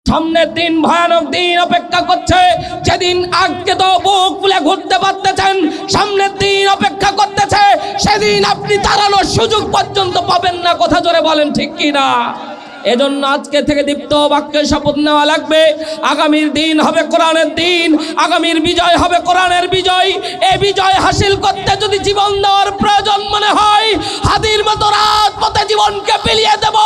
সামনের দিন ভয়ানক দিন অপেক্ষা করছে, যেদিন আজকে তো বুক ফুলে ঘুরতে পারতেছেন, সামনের দিন অপেক্ষা করতেছে, সেদিন আপনি দাঁড়ানোর সুযোগ পর্যন্ত পাবেন না। কথা জোরে বলেন ঠিক কিনা? এজন্য আজকে থেকে দীপ্ত বাক্যে শপথ নেওয়া লাগবে। আগামীর দিন হবে কোরআনের দিন, আগামীর বিজয় হবে কোরআনের বিজয়। এই বিজয় হাসিল করতে যদি জীবন দেওয়ার প্রয়োজন মনে হয়, হাদির মতো রাজপথে জীবনকে বিলিয়ে দেব।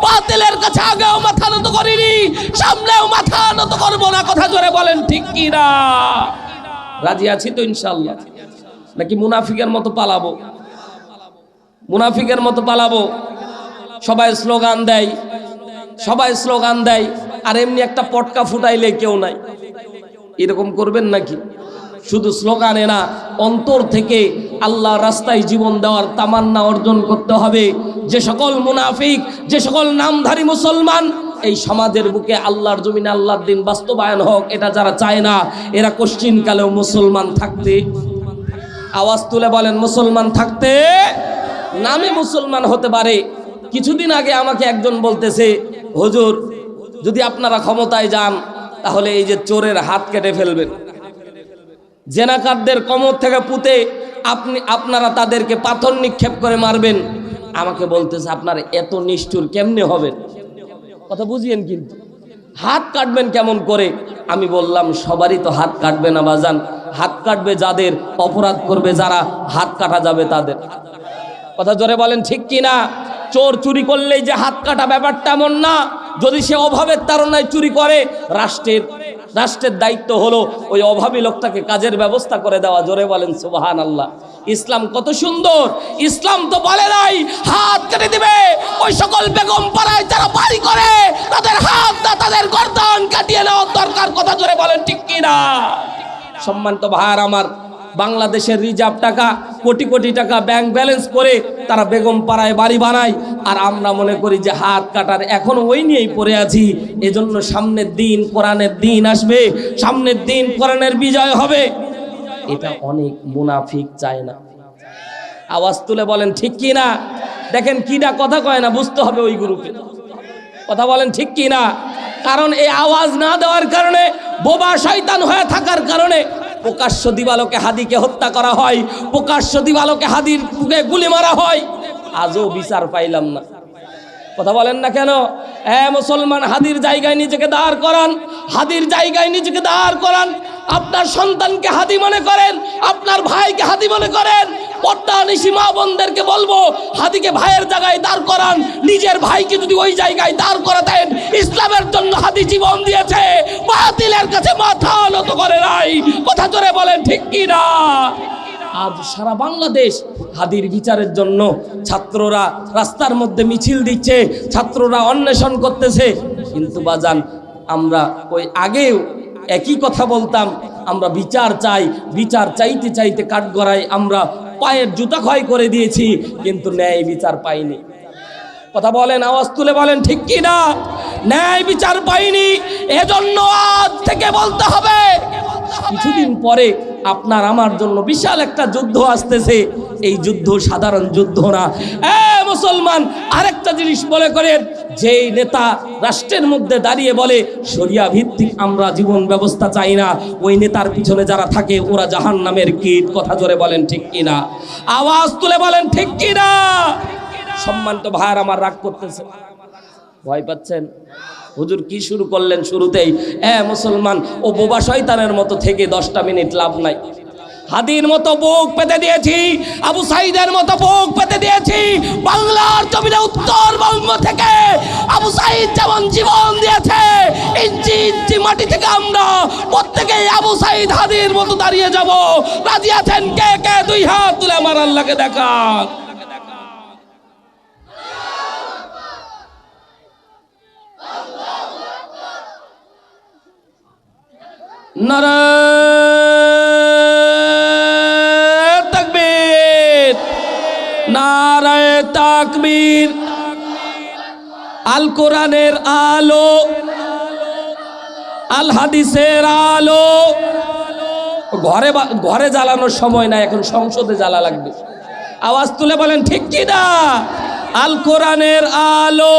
বাতিলের কাছে আগেও মাথা নত করিনি, সামনেও মাথা নত করবো না। কথা জোরে বলেন ঠিক কি না? রাজি আছি তো ইনশাআল্লাহ? নাকি মুনাফিকের মতো পালাবো? মুনাফিকের মতো পালাবো? সবাই স্লোগান দেয়, সবাই স্লোগান দেয়, আর এমনি একটা পটকা ফুটাইলে কেউ নাই। এরকম করবেন নাকি? শুধু স্লোগানে না, অন্তর থেকে আল্লাহ রাস্তায় জীবন দেওয়ার তামান্না অর্জন করতে হবে। যে সকল মুনাফিক, যে সকল নামধারী মুসলমান এই সমাজের বুকে আল্লাহর জমিনে আল্লাহর দিন বাস্তবায়ন হোক, এটা যারা চায় না, এরা কোশ্চিনকালেও মুসলমান থাকতে, আওয়াজ তুলে বলেন, মুসলমান থাকতে, নামে মুসলমান হতে পারে। কিছুদিন আগে আমাকে একজন বলতেছে, হুজুর যদি আপনারা ক্ষমতায় যান তাহলে এই যে চোরের হাত কেটে ফেলবেন, জেনাকারদের কোমর থেকে পুঁতে আপনারা তাদেরকে পাথর নিক্ষেপ করে মারবেন। আমাকে বলতেছে আপনারা এত নিষ্ঠুর কেমনে হবেন? কথা বুঝিয়েন, কিন্তু হাত কাটবেন কেমন করে? আমি বললাম সবারই তো হাত কাটবে না বাজান, হাত কাটবে যাদের, অপরাধ করবে যারা, হাত কাটা যাবে তাদের। কথা জোরে বলেন ঠিক কি না? চোর চুরি করলেই যে হাত কাটা ব্যাপারটা এমন না। যদি সে অভাবের তাড়নায় চুরি করে, রাষ্ট্রের দায়িত্ব হলো ওই অভাবী লোকটাকে কাজের ব্যবস্থা করে দেওয়া। জোরে বলেন সুবহানাল্লাহ। ইসলাম কত সুন্দর! ইসলাম তো বলে নাই হাত কেটে দিবে ওই সকল বেগম পাড়ায় যারা বাড়ি করে, তাদের হাত না তাদের গর্দান কাটিয়ে নেওয়ার দরকার। কথা জোরে বলেন ঠিক কি না? সম্মানিত ভাইয়ার আমার, বাংলাদেশের রিজার্ভ টাকা, কোটি কোটি টাকা ব্যাংক ব্যালেন্স করে তারা বেগম পাড়ায় বাড়ি বানায়, আর আমরা মনে করি যে হাত কাটার এখন ওই নিয়েই পড়ে আছি। এজন্য সামনের দিন কোরআনের দিন আসবে, সামনের দিন কোরআনের বিজয় হবে। এটা অনেক মুনাফিক চায় না। আওয়াজ তুলে বলেন ঠিক কি না? দেখেন কিনা কথা কয় না, বুঝতে হবে ওই গ্রুপে। কথা বলেন ঠিক কি না? কারণ এই আওয়াজ না দেওয়ার কারণে, বোবা শয়তান হয়ে থাকার কারণে প্রকাশ্য দিবালোকে হাদিকে হত্যা করা হয়, প্রকাশ্য দিবালোকে হাদির বুকে গুলি মারা হয়। আজও বিচার পাইলাম না। কথা বলেন না কেন? মুসলমান, হাদির জায়গায় নিজেকে দাঁড় করান, হাদির জায়গায় নিজেকে দাঁড় করান। আপনার সন্তানকে হাদি মনে করেন, আপনার ভাইকে হাদি মনে করেন। পর্দা নিশি মা বোনদেরকে বলবো, হাদিকে ভাইয়ের জায়গায় দাঁড় করান। নিজের ভাইকে যদি ওই জায়গায় দাঁড় করাতেন, ইসলামের জন্য হাদি জীবন দিয়েছে, বাতিলের কাছে মাথা নত করে নাই। কথা জোরে বলেন ঠিক কি না? আজ সারা বাংলাদেশ হাদির বিচারের জন্য ছাত্ররা রাস্তার মধ্যে মিছিল দিচ্ছে, ছাত্ররা অন্বেষণ করতেছে। কিন্তু বাজান, আমরা ওই আগেও একই কথা বলতাম, আমরা বিচার চাই, বিচার চাইতে চাইতে কাঠগড়ায় আমরা পায়ের জুতা ক্ষয় করে দিয়েছি, কিন্তু ন্যায় বিচার পাইনি। কথা বলেন, আওয়াজ তুলে বলেন ঠিক কি না? ন্যায় বিচার পাইনি। এজন্য আজ থেকে বলতে হবে, কিছুদিন পরে আপনার আমার জন্য বিশাল একটা যুদ্ধ আসতেছে। এই যুদ্ধ সাধারণ যুদ্ধ না। মুসলমান, আরেকটা জিনিস মনে করেন, যেই নেতা রাষ্ট্রের মধ্যে দাঁড়িয়ে বলে শরিয়া ভিত্তিক আমরা জীবন ব্যবস্থা চাই না, ওই নেতার পিছনে যারা থাকে ওরা জাহান্নামের কীট। কথা জোরে বলেন ঠিক কি না? আওয়াজ তুলে বলেন ঠিক কি না? সম্মানিত ভাইয়ার আমার, রাগ করতেছে, ভয় পাচ্ছেন? হুজুর কি শুরু করলেন শুরুতেই? মুসলমান, ও বোবা শয়তানের মতো থেকে 10টা মিনিট লাভ নাই। হাদির মতো বুক পেতে দিয়েছি, আবু সাইদের মতো বুক পেতে দিয়েছি। বাংলার জমিনে উত্তরবঙ্গ থেকে আবু সাইদ যেমন জীবন দিয়েছে, ইঞ্চি ইঞ্চি মাটি থেকে আমরা প্রত্যেকেই আবু সাইদ হাদির মতো দাঁড়িয়ে যাব। রাজি আছেন কে কে? 2 হাত তুলে আমার আল্লাহকে দেখান। নারায়ে তাকবীর, নারায়ে তাকবীর। আল কোরআনের আলো, আল হাদিসের আলো। ঘরে জ্বালানোর সময় না, এখন সংসদে জ্বালা লাগবে। আওয়াজ তুলে বলেন ঠিক কি না? আল কোরআনের আলো,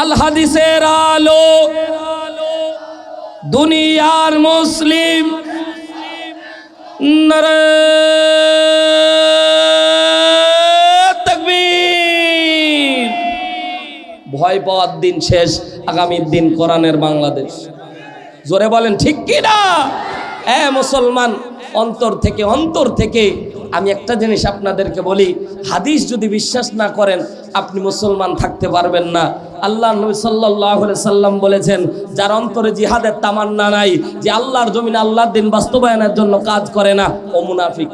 আল হাদিসের আলো, দুনিয়ার মুসলিম, নারে তাকবীর। ভয় পাওয়ার দিন শেষ, আগামীর দিন কোরআনের বাংলাদেশ। জোরে বলেন ঠিক কি না? মুসলমান, অন্তর থেকে আমি একটা জিনিস আপনাদেরকে বলি, হাদিস যদি বিশ্বাস না করেন আপনি মুসলমান থাকতে পারবেন না। আল্লাহ নবী সাল্লাল্লাহু আলাইহি সাল্লাম বলেছেন, যার অন্তরে জিহাদের তামান্না নাই, যে আল্লাহর জমিনে আল্লাহর দিন বাস্তবায়নের জন্য কাজ করে না, ও মুনাফিক।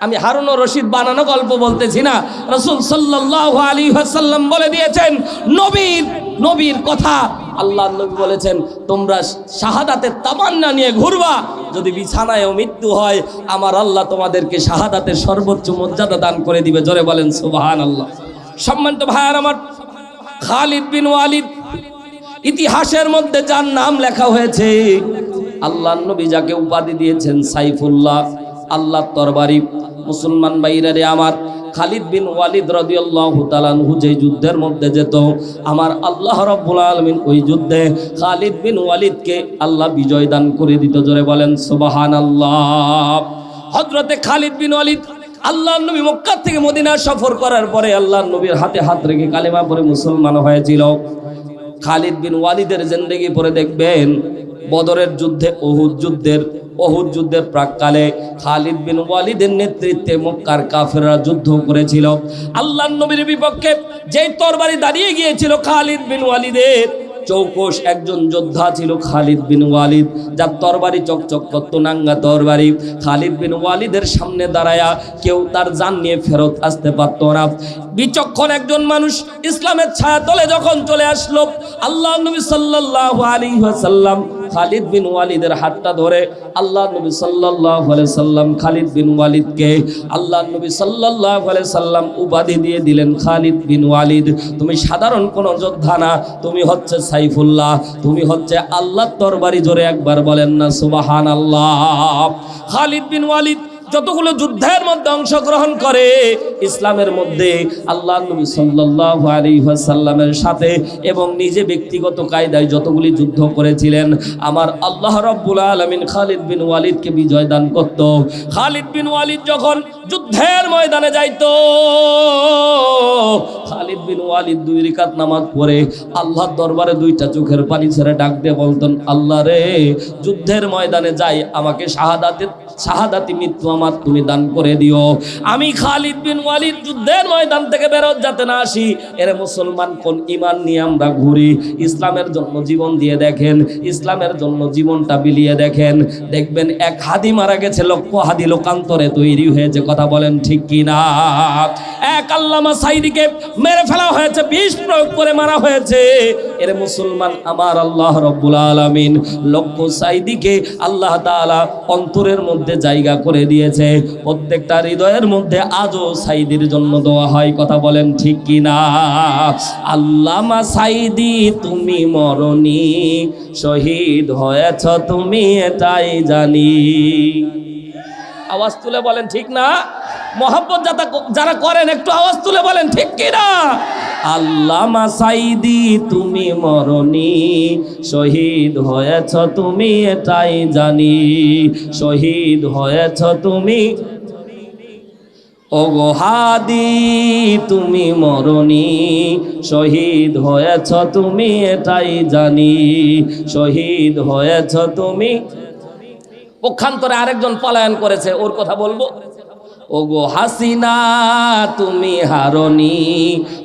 আমি হারুন রশিদ বানানো গল্প বলতেছি না, রাসূল সাল্লাল্লাহু আলাইহি ওয়াসাল্লাম বলে দিয়েছেন, নবীর কথা। আল্লাহ নবী বলেছেন, তোমরা শাহাদাতের তামান্না নিয়ে ঘুরবা, যদি বিছানায়ও মৃত্যু হয় আমার আল্লাহ তোমাদেরকে শাহাদাতের সর্বোচ্চ মর্যাদা দান করে দিবে। জোরে বলেন সুবহানাল্লাহ। সম্মানিত ভাইয়ার আমার, খালিদ বিন ওয়ালিদ ইতিহাসের মধ্যে যার নাম লেখা হয়েছে, আল্লাহ নবী যাকে উপাধি দিয়েছেন সাইফুল্লাহ, আল্লাহর তরবারি। মুসলমান ভাইরা রে আমার, খালিদ বিন ওয়ালিদ রাদিয়াল্লাহু তাআলা আনহু যে যুদ্ধের মধ্যে যেত, আমার আল্লাহ রাব্বুল আলামিন ওই যুদ্ধে খালিদ বিন ওয়ালিদকে আল্লাহ বিজয় দান করে দিত। জোরে বলেন সুবহানাল্লাহ। হযরতে খালিদ বিন ওয়ালিদ আল্লাহর নবী মক্কা থেকে মদিনা সফর করার পরে আল্লাহর নবীর হাতে হাত রেখে কালেমা পড়ে মুসলমান হয়েছিল। খালিদ বিন ওয়ালিদের জিন্দেগি পড়ে দেখবেন, বদরের যুদ্ধে, অহুদ যুদ্ধের প্রাককালে খালিদ বিন ওয়ালিদের নেতৃত্বে মক্কার কাফেররা যুদ্ধ করেছিল আল্লাহর নবীর বিপক্ষে। যেই তরবারি দাঁড়িয়ে গিয়েছিল খালিদ বিন ওয়ালিদের, চৌকস একজন যোদ্ধা ছিল খালিদ বিন ওয়ালিদ, যার তরবারি চকচক করত, নাঙ্গা তরবারি। খালিদ বিন ওয়ালিদের সামনে দাঁড়ায়া কেউ তার জান নিয়ে ফেরত আসতে পারত না। বিচক্ষণ একজন মানুষ ইসলামের ছায়া তলে যখন চলে আসলো, আল্লাহ নবী সাল্লাল্লাহু আলাইহি ওয়াসাল্লাম খালিদ বিন ওয়ালিদের হাতটা ধরে আল্লাহ নবী সাল্লাল্লাহু আলাইহি সাল্লাম খালিদ বিন ওয়ালিদকে আল্লাহ নবী সাল্লাল্লাহু আলাইহি সাল্লাম উপাধি দিয়ে দিলেন, খালিদ বিন ওয়ালিদ, তুমি সাধারণ কোনো যোদ্ধা না, তুমি হচ্ছে সাইফুল্লাহ, তুমি হচ্ছে আল্লাহর তরবারি। জোরে একবার বলেন না সুবহানাল্লাহ। খালিদ বিন ওয়ালিদ যতগুলো যুদ্ধের মধ্যে অংশগ্রহণ করে ইসলামের মধ্যে, আল্লাহ নবী সাল্লাল্লাহু আলাইহি ওয়াসাল্লামের সাথে এবং নিজে ব্যক্তিগত কায়দায় যতগুলি যুদ্ধ করেছিলেন, আমার আল্লাহ রাব্বুল আলামিন খালিদ বিন ওয়ালিদকে বিজয় দান করত। খালিদ বিন ওয়ালিদ যখন যুদ্ধের ময়দানে যাইতো, খালিদ বিন ওয়ালিদ 2 রাকাত নামাজ পড়ে আল্লাহর দরবারে 2টা চোখের পানি ছেড়ে ডাক দিয়ে বলতেন, আল্লাহ রে, যুদ্ধের ময়দানে যাই, আমাকে শাহাদাতি মৃত্যু আমার তুমি দান করে দিও। আমি খালিদ বিন ওয়ালিদ যুদ্ধের ময়দান থেকে বেরোত যাতে না আসি। এর মুসলমান কোন ঈমান নিয়ে আমরা ঘুরি? ইসলামের জন্য জীবন দিয়ে দেখেন, ইসলামের জন্য জীবনটা বিলিয়ে দেখেন, দেখবেন 1 হাদি মারা গেছে, লক্ষ হাদি লোকান্তরে তৈরি হয়েছে। কথা বলেন ঠিক কি না? 1 আল্লামা সাইদিকে মেরে ফেলা হয়েছে, বিষ প্রয়োগ করে মারা হয়েছে। এর মুসলমান, আমার আল্লাহ রাব্বুল আলামিন লক্ষ সাইদিকে আল্লাহ তাআলা অন্তরের মধ্যে জায়গা করে দিয়েছে। প্রত্যেকটা হৃদয়ের মধ্যে আজও সাইদির জন্য দোয়া হয়। কথা বলেন ঠিক কি না? আল্লামা সাইদি তুমি মরনি, শহীদ হয়েছ তুমি এটাই জানি। আওয়াজ তুলে বলেন ঠিক না? মোহাব্বত যারা করেন একটু আওয়াজ তুলে বলেন ঠিক কি না? আল্লামা সাইদি তুমি মরনি, শহীদ হয়েছ তুমি এটাই জানি, শহীদ হয়েছ তুমি। ওগো হাদি তুমি মরনি, শহীদ হয়েছ তুমি এটাই জানি, শহীদ হয়েছ তুমি। পক্ষান্তরে আরেকজন পলায়ন করেছে, ওর কথা বলবো। ওগো হাসিনা তুমি হারনি,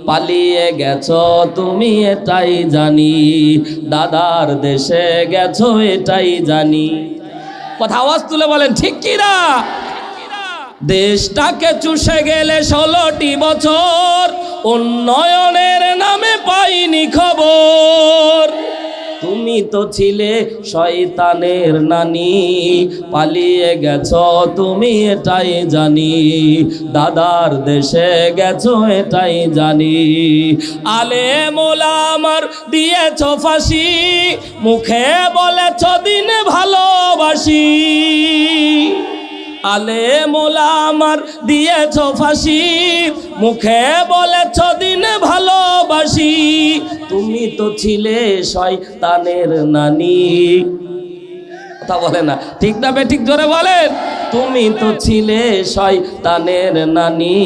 পালিয়ে গেছো তুমি এটাই জানি, দাদার দেশে গেছো এটাই জানি। কথা আওয়াজ তুলে বলেন ঠিক কি না? দেশটাকে চুষে গেলে 16টি বছর, উন্নয়নের নামে পাইনি খবর। তুমি তো ছিলে শয়তানের নানি, পালিয়ে গেছো তুমি এটাই জানি, দাদার দেশে গেছো এটাই জানি। আলেম ওলামার দিয়েছো ফাঁসি, মুখে বলেছো দিন ভালোবাসি। আলে মোলা আমার দিয়েছ ফাঁসি, মুখে বলেছ দিন ভালোবাসি, তুমি তো ছিলে শয়তানের নানি। কথা বলে না, ঠিক না বে ঠিক জোরে বলেন। তুমি তো ছিলে শয়তানের নানি,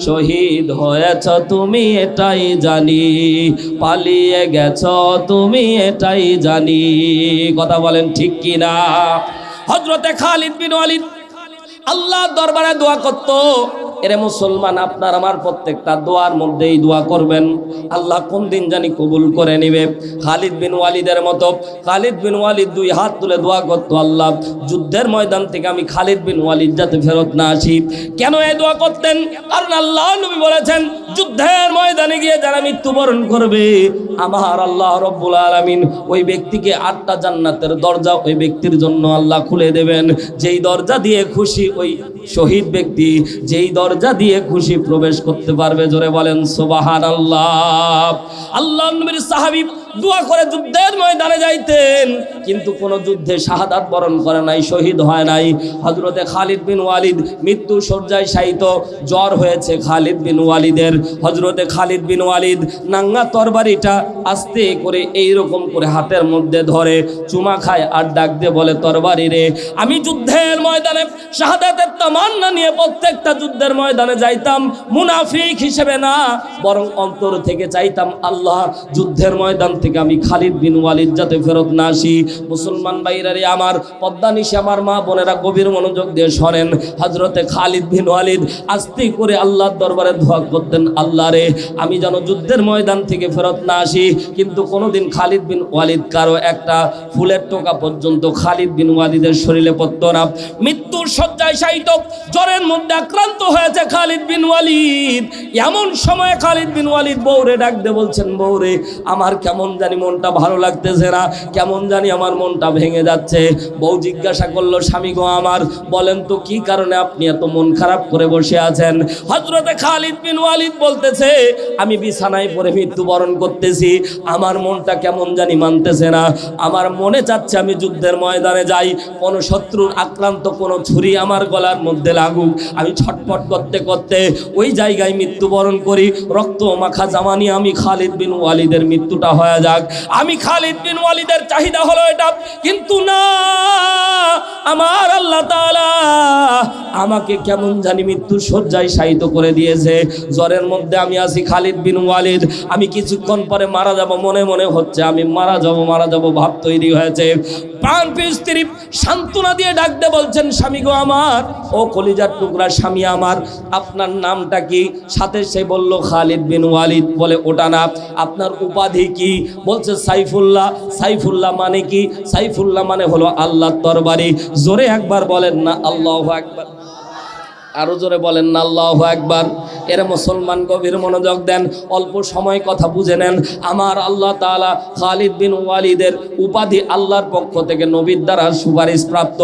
শহীদ হয়েছ তুমি এটাই জানি, পালিয়ে গেছ তুমি এটাই জানি। কথা বলেন ঠিক কি না? হযরতে খালিদ বিন ওয়ালিদ আল্লাহর দরবারে দোয়া করত। এরে মুসলমান, আপনার আমার প্রত্যেকটা দোয়ার মধ্যেই দোয়া করবেন, আল্লাহ কোন দিন জানি কবুল করে নিবে। খালিদ বিন ওয়ালিদের মতো খালিদ বিন ওয়ালিদ দুই হাত তুলে দোয়া করত, আল্লাহ যুদ্ধের ময়দান থেকে আমি খালিদ বিন ওয়ালিদ যাতে ফেরত না আসি। কেন এই দোয়া করতেন? কারণ আল্লাহ নবী বলেছেন, যুদ্ধের ময়দানে গিয়ে যারা মৃত্যুবরণ করবে, আমার আল্লাহ রব্বুল আলামিন ওই ব্যক্তিকে 8টা জান্নাতের দরজা ওই ব্যক্তির জন্য আল্লাহ খুলে দেবেন। যেই দরজা দিয়ে খুশি ওই শহীদ ব্যক্তি, যেই দরজা দিয়ে খুশি প্রবেশ করতে পারবে। জোরে বলেন সুবহানাল্লাহ। আল্লাহ নবীর সাহাবী দোয়া করে যুদ্ধের ময়দানে যাইতেন, কিন্তু কোন যুদ্ধে শাহাদাত বরণ করে নাই, শহীদ হয় নাই। হযরতে খালিদ বিন ওয়ালিদ মৃত্যু শয্যায় শায়িত, জ্বর হয়েছে খালিদ বিন ওয়ালিদের। হযরতে খালিদ বিন ওয়ালিদ নাঙ্গা তরবারিটা আস্তে করে এইরকম করে হাতের মধ্যে ধরে চুমা খায় আর ডাক দিয়ে বলে, তরবারি রে, আমি যুদ্ধের ময়দানে শাহাদাতের তামান্না নিয়ে প্রত্যেকটা যুদ্ধের ময়দানে যাইতাম, মুনাফিক হিসেবে না, বরং অন্তর থেকে চাইতাম আল্লাহ যুদ্ধের ময়দান থেকে আমি খালিদ বিন ওয়ালিদ যাতে ফেরত না আসি। মুসলমান ভাইরা রে আমার, পদ্মা নিশে আমার মা বোনেরা গভীর মনোযোগ দিয়ে শোনেন। হযরতে খালিদ বিন ওয়ালিদ আস্তে করে আল্লাহর দরবারে দোয়া করতেন, আল্লাহ রে, আমি যেন যুদ্ধের ময়দান থেকে ফেরত না আসি। কিন্তু কোনোদিন খালিদ বিন ওয়ালিদ কারো একটা ফুলের টোকা পর্যন্ত খালিদ বিন ওয়ালিদের শরীরে পড়তো না। মৃত্যুর শয্যায় শায়িত, জ্বরের মধ্যে আক্রান্ত হয়েছে খালিদ বিন ওয়ালিদ। এমন সময় খালিদ বিন ওয়ালিদ বউরে ডাক দিয়ে বলছেন, বউরে, আমার কেমন জানি মনটা ভালো লাগতেছে না, কেমন জানি আমার মনটা ভেঙে যাচ্ছে। বউ জিজ্ঞাসা করলো, স্বামী গো আমার, বলেন তো কি কারণে আপনি এত মন খারাপ করে বসে আছেন? হযরতে খালিদ বিন ওয়ালিদ বলতেছে, আমি বিছানায় পড়ে মৃত্যুবরণ করতেছি, আমার মনটা কেমন জানি মানতেছে না, আমার মনে চাচ্ছে আমি যুদ্ধের ময়দানে যাই, কোন শত্রুর আক্রান্ত কোনো ছুরি আমার গলার মধ্যে লাগুক, আমি ছটফট করতে করতে ওই জায়গায় মৃত্যুবরণ করি, রক্ত মাখা জামা নিয়ে আমি খালিদ বিন ওয়ালিদের মৃত্যুটা হয়ে যাক। আমি খালিদ বিন ওয়ালিদের চাহিদা হলো এটা, কিন্তু না, আমার আল্লাহ তাআলা আমাকে কেমন জানি মৃত্যুর শয্যায় শায়িত করে দিয়েছে, জ্বরের মধ্যে আমি আছি খালিদ বিন ওয়ালিদ, আমি কিছুক্ষণ পরে মারা যাব, মনে মনে হচ্ছে আমি মারা যাব ভাব তৈরি হয়েছে। প্রাণ প্রিয় স্ত্রী সান্ত্বনা দিয়ে ডাকতে বলছেন, স্বামী গো আমার, ও কলিজার টুকরা স্বামী আমার, আপনার নামটা কি? সাথে সে বলল খালিদ বিন ওয়ালিদ। বলে, ওটা না, আপনার উপাধি কি? বলছে সাইফুল্লাহ। সাইফুল্লাহ মানে কি? সাইফুল্লাহ মানে হলো আল্লাহর তরবারি। জোরে একবার বলেন না আল্লাহু আকবার, আরো জোরে বলেন না আল্লাহু আকবার। এরা মুসলমান গভীর মনোযোগ দেন, অল্প সময় কথা বুঝে নেন। আমার আল্লাহ তাআলা খালিদ বিন ওয়ালিদের উপাধি আল্লাহর পক্ষ থেকে নবীর দ্বারা সুপারিশ প্রাপ্ত।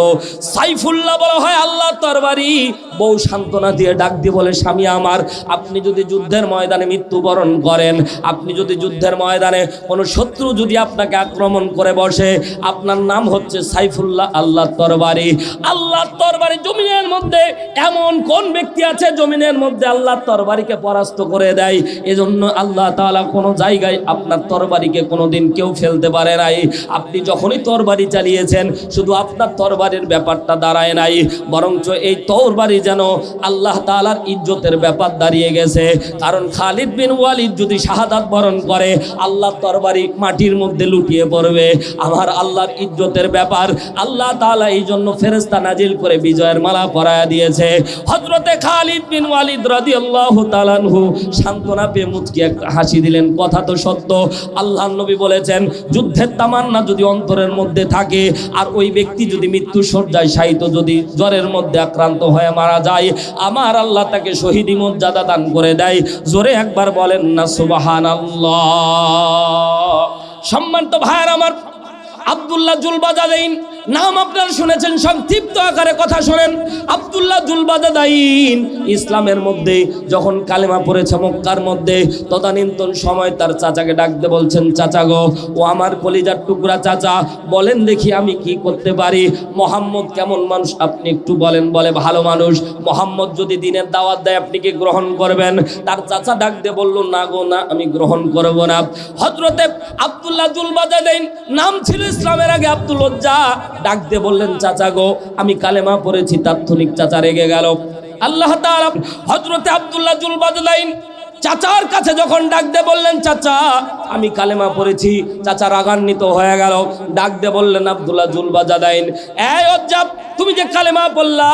সাইফুল্লাহ বলা হয় আল্লাহর তরবারি। বউ সান্ত্বনা দিয়ে ডাক দিয়ে বলে, স্বামী আমার, আপনি যদি যুদ্ধের ময়দানে মৃত্যুবরণ করেন, আপনি যদি যুদ্ধের ময়দানে কোনো শত্রু যদি আপনাকে আক্রমণ করে বসে, আপনার নাম হচ্ছে সাইফুল্লাহ, আল্লাহর তরবারি। আল্লাহর তরবারি জমিনের মধ্যে এমন কোন ব্যক্তি আছে জমিনের মধ্যে আল্লাহর তরবারিকে পরাস্ত করে দেয়? এজন্য আল্লাহ তাআলা কোনো জায়গায় আপনার তরবারিকে কোনোদিন কেউ ফেলতে পারে নাই। আপনি যখনই তরবারি চালিয়েছেন, শুধু আপনার তরবারির ব্যাপারটা দাঁড়ায় নাই, বরঞ্চ এই তরবারি যেন আল্লাহ তাআলার ইজ্জতের ব্যাপার দাঁড়িয়ে গেছে। কারণ খালিদ বিন ওয়ালিদ যদি শাহাদাত বরণ করে, আল্লাহর তরবারি মাটির মধ্যে লুটিয়ে পড়বে। আমার আল্লাহর ইজ্জতের ব্যাপার, আল্লাহ তাআলা এই জন্য ফেরেশতা নাজিল করে বিজয়ের মালা পরায়া দিয়েছে। হযরতে খালিদ বিন ওয়ালিদ রাদিয়াল্লাহু তাআলা আনহু সান্ত্বনা পেয়ে মুচকি একটা হাসি দিলেন। কথা তো সত্য, আল্লাহর নবী বলেছেন, যুদ্ধের তামান্না যদি অন্তরের মধ্যে থাকে, আর ওই ব্যক্তি যদি মৃত্যু শয্যায় শায়িত, যদি জ্বরের মধ্যে আক্রান্ত হয়ে মারা যায়, আমার আল্লাহ তাকে শহীদি মর্যাদা দান করে দেয়। জোরে একবার বলেন না সুবহানাল্লাহ। সম্মানিত ভাইয়ের আমার, আব্দুল্লাহ জুলবাজারাইন নাম আপনারা শুনেছেন, সংক্ষিপ্ত আকারে কথা শোনেন। আব্দুল্লাহ জুলবাদাদাইন ইসলামের মধ্যে যখন কালেমা পড়েছে মক্কার মধ্যে, তদানীন্তন সময় তার চাচাকে ডাকতে বলছেন, চাচা গো, ও আমার কলিজার টুকরা চাচা, বলেন দেখি আমি কি করতে পারি। মোহাম্মদ কেমন মানুষ আপনি একটু বলেন। বলে ভালো মানুষ। মোহাম্মদ যদি দিনের দাওয়াত দেয় আপনি কি গ্রহণ করবেন? তার চাচা ডাক দিয়ে বলল, না গো না, আমি গ্রহণ করব না। হযরতে আব্দুল্লাহ জুলবাদাদাইন নাম ছিল ইসলামের আগে আব্দুল উজ্জা, ডাক দিয়ে বললেন, চাচা গো আমি কালেমা পড়েছি। তাৎক্ষণিক চাচা রেগে গেল। আল্লাহ তাআলা হযরতে আব্দুল্লাহ জুলবাদাদাইন চাচার কাছে যখন ডাক দিয়ে বললেন, চাচা আমি কালেমা পড়েছি, চাচা রাগান্বিত হয়ে গেল। ডাক দিয়ে বললেন, আব্দুল্লাহ জুলবাদাদাইন, এই উজ্জা, তুমি যে কালেমা পড়লা,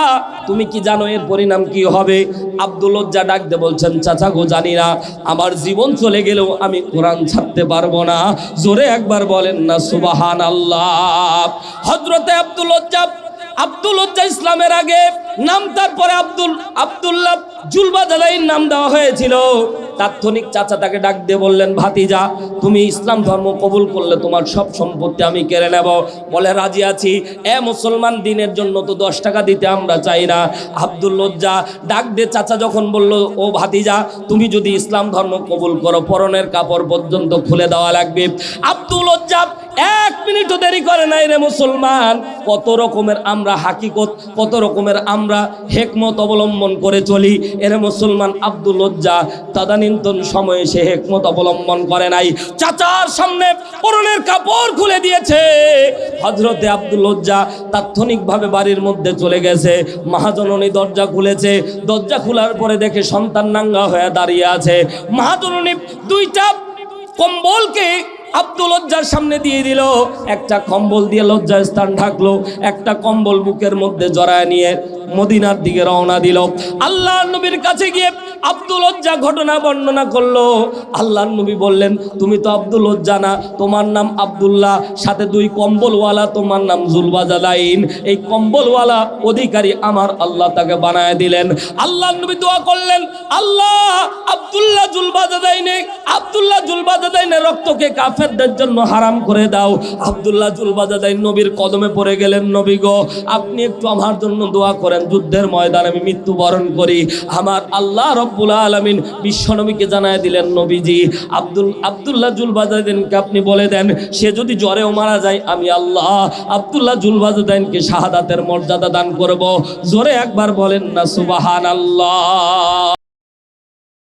তুমি কি জানো এর পরিণাম কি হবে? আব্দুল উজ্জা ডাক দিয়ে বলছেন, চাচা গো জানি না, আমার জীবন চলে গেলেও আমি কোরআন ছাড়তে পারবো না। জোরে একবার বলেন না সুবহানাল্লাহ। হযরতে আব্দুল উজ্জা ইসলামের আগে নাম, তারপরে আব্দুল্লাহ জুলবাদাদাইন নাম দেওয়া হয়েছিল। তাৎক্ষণিক চাচা তাকে ডাক দিয়ে বললেন, ভাতিজা, তুমি ইসলাম ধর্ম কবুল করলে তোমার সব সম্পত্তি আমি কেড়ে নেব। বলে রাজি আছি। এ মুসলমান, দিনের জন্য তো 10 টাকা দিতে আমরা চাই না। আব্দুল উজ্জা ডাক দিয়ে চাচা যখন বলল, ও ভাতিজা, তুমি যদি ইসলাম ধর্ম কবুল করো পরনের কাপড় পর্যন্ত খুলে দেওয়া লাগবে। আব্দুল উজ্জা 1 মিনিটও দেরি করে নাই রে মুসলমান। কত রকমের আমরা হাকিকত, কত রকমের আমরা হেকমত অবলম্বন করে চলি। এরে মুসলমান, আব্দুল উজ্জা তদানীন্তন সময়ে সে হেকমত অবলম্বন করে নাই, চাচার সামনে পরনের কাপড় খুলে দিয়েছে। হযরতে আব্দুল উজ্জা তাৎক্ষণিকভাবে বাড়ির মধ্যে চলে গেছে। মহাজননী দরজা খুলেছে। দরজা খোলার পরে দেখে সন্তান নাঙ্গা হয়ে দাঁড়িয়ে আছে। মহাজননী 2টা কম্বলকে আব্দুল উজ্জার সামনে দিয়ে দিল। একটা কম্বল দিয়ে লজ্জা স্থান ঢাকলো, একটা কম্বল বুকের মধ্যে জড়ায় নিয়ে মদিনার দিকে রওনা দিল। আল্লাহর নবীর কাছে গিয়ে আব্দুল উজ্জা ঘটনা বর্ণনা করলো। আল্লাহর নবী বললেন, তুমি তো আব্দুল উজ্জা না, তোমার নাম আব্দুল্লাহ, সাথে 2 কম্বলওয়ালা, তোমার নাম জুলবাদাদাইন। এই কম্বলওয়ালা অধিকারী আমার আল্লাহ তাকে বানায় দিলেন। আল্লাহর নবী দোয়া করলেন, আল্লাহ আব্দুল্লাহ জুলবাদাদাইনের রক্তকে কাফেরদের জন্য হারাম করে দাও। আব্দুল্লাহ জুলবাদাদাইন নবীর কদমে পড়ে গেলেন, নবী গো, আপনি একটু আমার জন্য দোয়া করেন, যুদ্ধের ময়দানে আমি মৃত্যুবরণ করি। আমার আল্লাহ রব্বুল আলামিন বিশ্বনবীকে জানায় দিলেন, নবীজি আব্দুল্লাহ জুলবাদাদাইনকে আপনি বলে দেন, সে যদি জ্বরেও মারা যায় আমি আল্লাহ আব্দুল্লাহ জুলবাদাদাইনকে শাহাদাতের মর্যাদা দান করব। জোরে একবার বলেন না সুবহানাল্লাহ।